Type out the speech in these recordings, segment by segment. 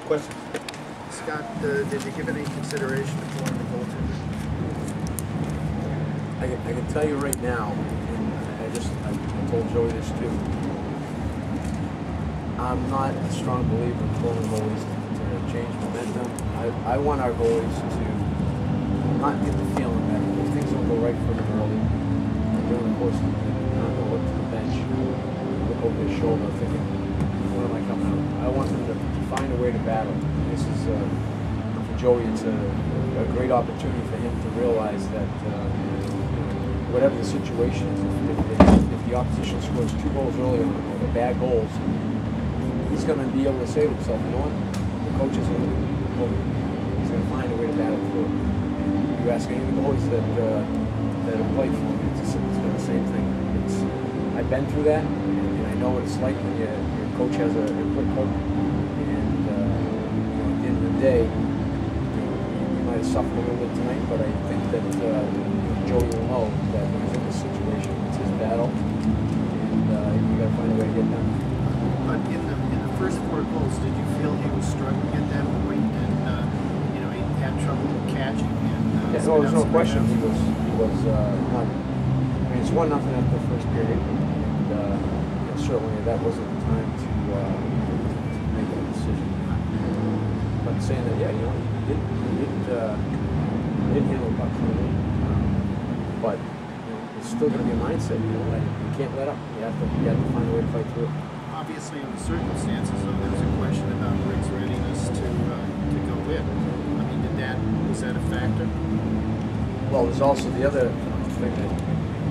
Questions? Scott, did you give any consideration to pulling the goaltender? I can tell you right now, and I told Joey this too, I'm not a strong believer in pulling goalies to change momentum. I want our goalies to not get the feeling that if things don't go right for them early, during the course of the game, they're not going to look to the bench, look over their shoulder thinking, when am I coming out? I want them to find a way to battle. This is, for Joey, it's a great opportunity for him to realize that whatever the situation is, if the opposition scores 2 goals early or they're bad goals, he's going to be able to say to himself, you know what, the coach is going to do it. He's going to find a way to battle through it. You ask any of the goalies that have played for him, it's been the same thing. I've been through that, and I know what it's like when your coach has a quick hook, and at the end of the day, you might have suffered a little bit tonight, but I think that Joey will know that when he's in this situation, it's his battle, and you got to find a way to get done. But in the first 4 goals, did you feel he was struggling at that point, and he had trouble catching? Yeah, no, there's no question. He was not. I mean, it's 1-0 after the first period, and certainly that wasn't the time to make that decision. But saying that, yeah, he didn't handle the puck clearly, but it's still going to be a mindset. You can't let up. You have to find a way to fight through it. Obviously, in the circumstances, though, there's a question about Rick's readiness to go in. I mean, was that a factor? Well, there's also the other thing that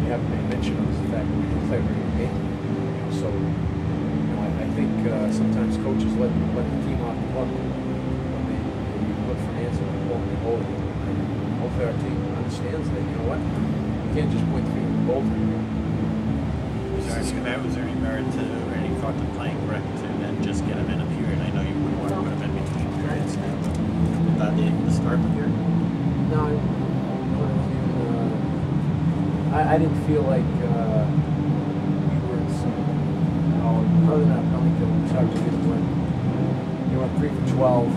you haven't made mention of is the fact that we can play very game. So, I think sometimes coaches let the team off the hook when they look for an answer and won't be holding it. Hopefully our team understands that, you know what, you can't just point the finger at the goaltender. Was there any merit to, or any thought to playing Rick to then just get him in a period? I know you wouldn't want to put him in between periods. Was that the start of the period? No, I didn't feel like we were in some, other than that penalty kill, we tried to get a win. You went 3 for 12,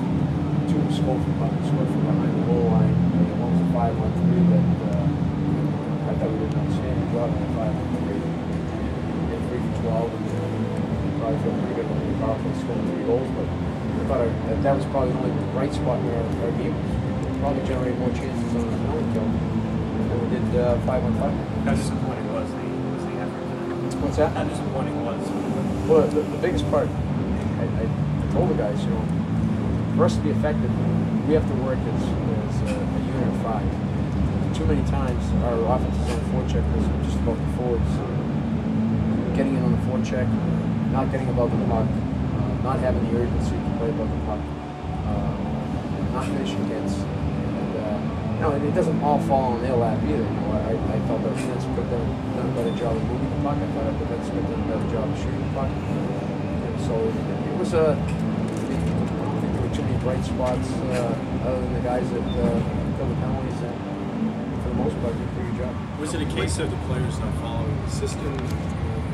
2 scored from behind the goal line, and one was a 5-on-3 that I thought we did an outstanding job on the 5-on-3. 12, and probably feel pretty good when we powerfully scored 3 goals, but I thought that was probably the only bright spot where our game was. We probably generated more chances on the penalty kill than we did 5-on-5. How disappointing was the effort? What's that? How disappointing was? Well, the biggest part, I told the guys, for us to be effective, we have to work as a unit of 5. Too many times our offense is on the forecheck was just about the forwards. Getting in on the forecheck, not getting above the puck, not having the urgency to play above the puck, not finishing hits. And, it doesn't all fall on their lap either. I felt our defense could have done a better job of moving the puck. I thought our defense could have done a better job of shooting the puck. And so it was I don't think there were too many bright spots other than the guys that killed the penalties. And for the most part, did a pretty good job. Was it a case of the players not following the system?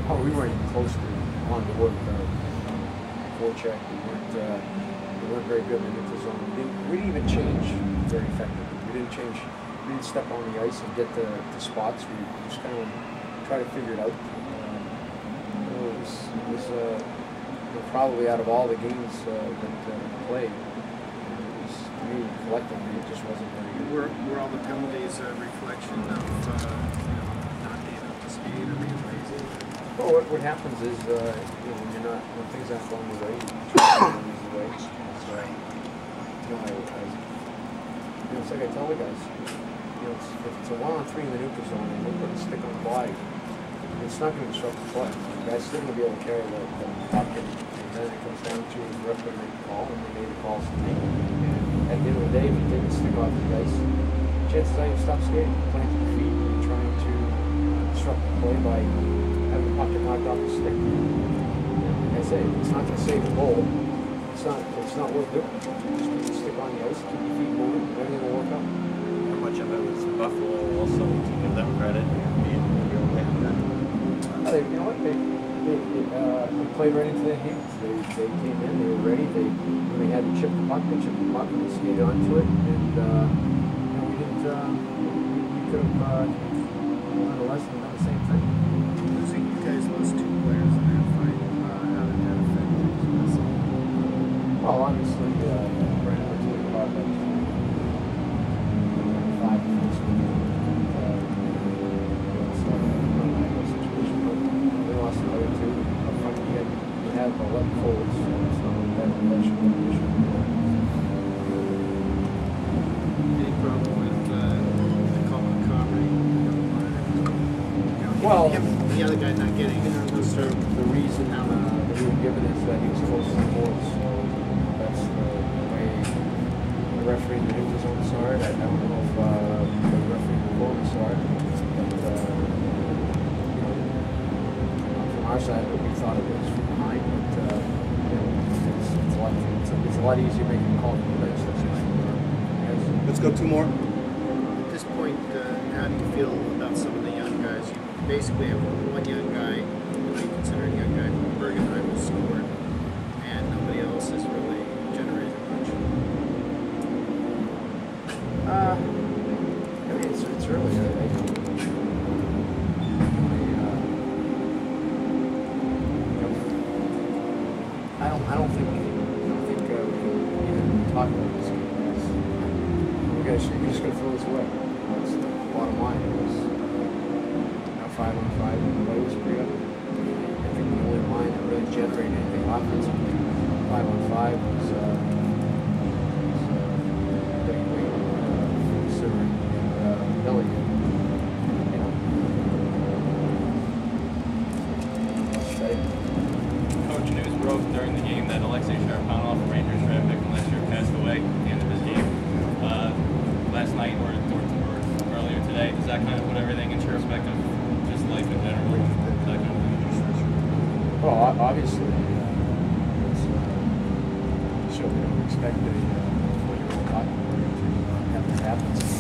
Oh, we weren't even close to on the work forecheck. We weren't very good in the neutral zone. We didn't even change very effectively. We didn't step on the ice and get the spots. We just kind of try to figure it out. It was probably out of all the games that we played, to me, collectively, it just wasn't very good. Were all the penalties a reflection of not being up to speed or being lazy? Well, what happens is, when things aren't going your way, you try to go easy way. It's like I tell the guys, if it's a 1-on-3 in the neutral zone and they put a stick on the body, it's not going to disrupt the play. The guy's still going to be able to carry the puck, and then it comes down to the referee to make the call, and they made the calls to me. And at the end of the day, if you take the stick off the ice, chances are you stop skating, planting your feet, and trying to disrupt the play by having the puck get knocked off the stick. Like I say, it's not going to save the goal. It's not worth doing. Just put the stick on the ice, keep your feet moving, and everything will work out. How much of it was Buffalo also, to give them credit, being real bad? You know what? They played right into their hands. They came in, they were ready. When they had to chip the puck, they chipped the puck and they skated onto it. And we didn't. We could have learned a lesson and done the same thing. Losing, you guys lost 2 players in that fight. How did that affect things? Well, obviously, Brandon was talking about that 5 minutes. Situation, but we lost the other 2. Up front, we had 11 forwards, so that should be an issue. Any problem with the Colin Comrie? Well, The other guy not getting it. the reason that we were given is that he was close to the boards. That's the way the referee in the neutral zone saw it. I don't know if the referee in the corner saw it, but from our side, we thought it was from behind. But it's a lot easier making a call from the bench this time. Let's go 2 more. At this point, how do you feel about some of the young guys? You basically have one young guy, what you consider a young guy, Bergenheim has scored, and nobody else has really generated much. I mean, it's early. I don't think we can even talk about this game. You're just going to throw this away. That's the bottom line. It was 5 on 5, and everybody was pretty up. I think the only line that really generated anything offensively, 5 on 5, was Silver and Billy. Coach, news broke during the game that Alexei Sharpanov, Rangers draft pick from last year, passed away at the end of his game. Last night or earlier today, does that kind of put everything into perspective? Just life in general, that kind of thing? Well, obviously, it's sure we don't expect a 4-year-old hockey player to have this happen.